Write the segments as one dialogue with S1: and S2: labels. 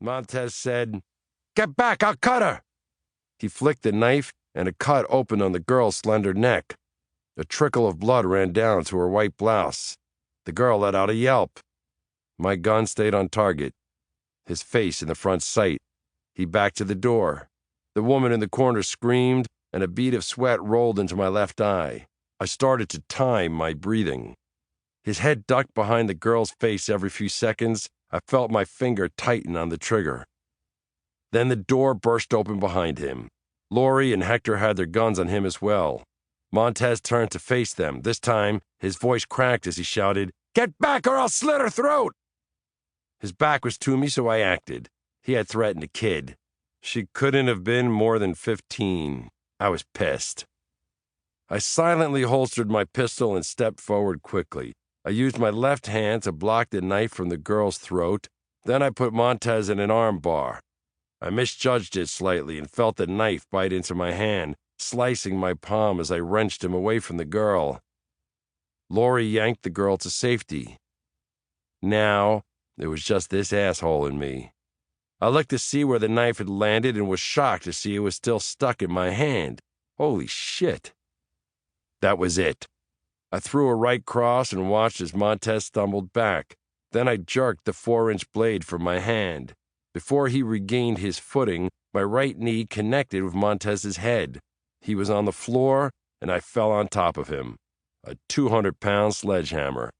S1: Montez said, "Get back, I'll cut her." He flicked the knife, and a cut opened on the girl's slender neck. A trickle of blood ran down to her white blouse. The girl let out a yelp. My gun stayed on target, his face in the front sight. He backed to the door. The woman in the corner screamed, and a bead of sweat rolled into my left eye. I started to time my breathing. His head ducked behind the girl's face every few seconds. I felt my finger tighten on the trigger. Then the door burst open behind him. Laurie and Hector had their guns on him as well. Montez turned to face them. This time, his voice cracked as he shouted, "Get back or I'll slit her throat!" His back was to me, so I acted. He had threatened a kid. She couldn't have been more than 15. I was pissed. I silently holstered my pistol and stepped forward quickly. I used my left hand to block the knife from the girl's throat. Then I put Montez in an arm bar. I misjudged it slightly and felt the knife bite into my hand, slicing my palm as I wrenched him away from the girl. Laurie yanked the girl to safety. Now, it was just this asshole and me. I looked to see where the knife had landed and was shocked to see it was still stuck in my hand. Holy shit. That was it. I threw a right cross and watched as Montez stumbled back. Then I jerked the 4-inch blade from my hand. Before he regained his footing, my right knee connected with Montez's head. He was on the floor, and I fell on top of him. A 200-pound sledgehammer.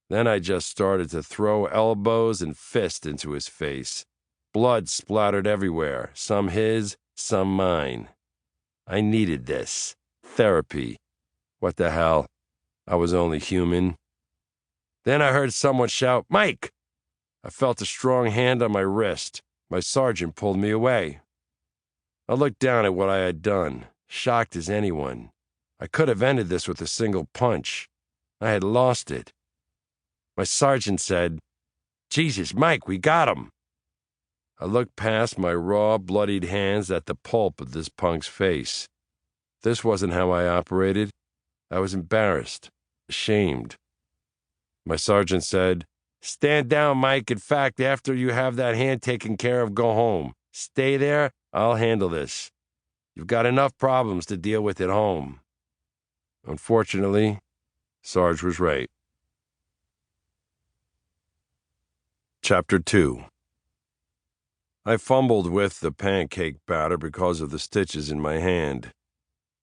S1: Then I just started to throw elbows and fists into his face. Blood splattered everywhere, some his, some mine. I needed this. Therapy. What the hell? I was only human. Then I heard someone shout, "Mike!" I felt a strong hand on my wrist. My sergeant pulled me away. I looked down at what I had done, shocked as anyone. I could have ended this with a single punch. I had lost it. My sergeant said, "Jesus, Mike, we got him." I looked past my raw, bloodied hands at the pulp of this punk's face. This wasn't how I operated. I was embarrassed, ashamed. My sergeant said, "Stand down, Mike. In fact, after you have that hand taken care of, go home. Stay there. I'll handle this. You've got enough problems to deal with at home." Unfortunately, Sarge was right. Chapter 2. I fumbled with the pancake batter because of the stitches in my hand.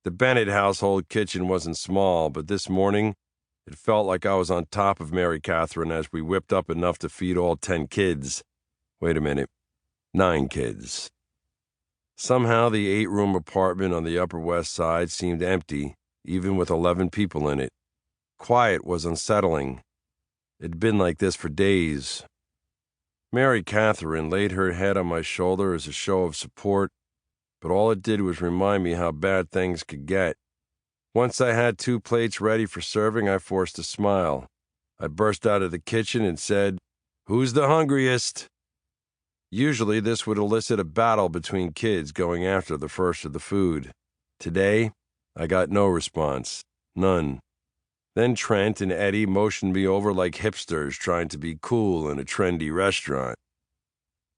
S1: The Bennett household kitchen wasn't small, but this morning it felt like I was on top of Mary Catherine as we whipped up enough to feed all 10 kids. Wait a minute, 9 kids. Somehow the 8-room apartment on the Upper West Side seemed empty, even with 11 people in it. Quiet was unsettling. It'd been like this for days. Mary Catherine laid her head on my shoulder as a show of support, but all it did was remind me how bad things could get. Once I had 2 plates ready for serving, I forced a smile. I burst out of the kitchen and said, "Who's the hungriest?" Usually this would elicit a battle between kids going after the first of the food. Today, I got no response. None. Then Trent and Eddie motioned me over like hipsters trying to be cool in a trendy restaurant.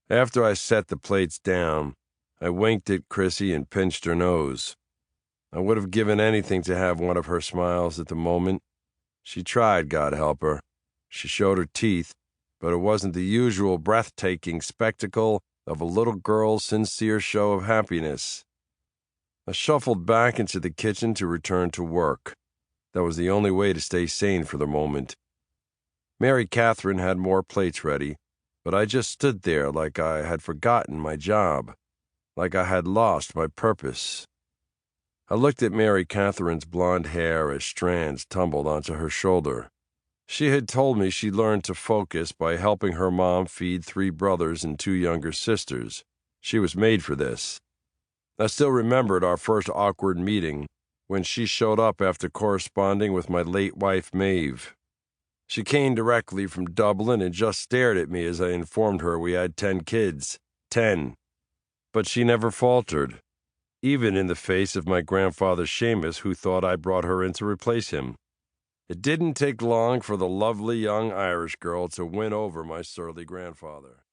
S1: After I set the plates down, I winked at Chrissy and pinched her nose. I would have given anything to have one of her smiles at the moment. She tried, God help her. She showed her teeth, but it wasn't the usual breathtaking spectacle of a little girl's sincere show of happiness. I shuffled back into the kitchen to return to work. That was the only way to stay sane for the moment. Mary Catherine had more plates ready, but I just stood there like I had forgotten my job, like I had lost my purpose. I looked at Mary Catherine's blonde hair as strands tumbled onto her shoulder. She had told me she learned to focus by helping her mom feed 3 brothers and 2 younger sisters. She was made for this. I still remembered our first awkward meeting, when she showed up after corresponding with my late wife, Maeve. She came directly from Dublin and just stared at me as I informed her we had 10 kids. 10. But she never faltered, even in the face of my grandfather Seamus, who thought I brought her in to replace him. It didn't take long for the lovely young Irish girl to win over my surly grandfather.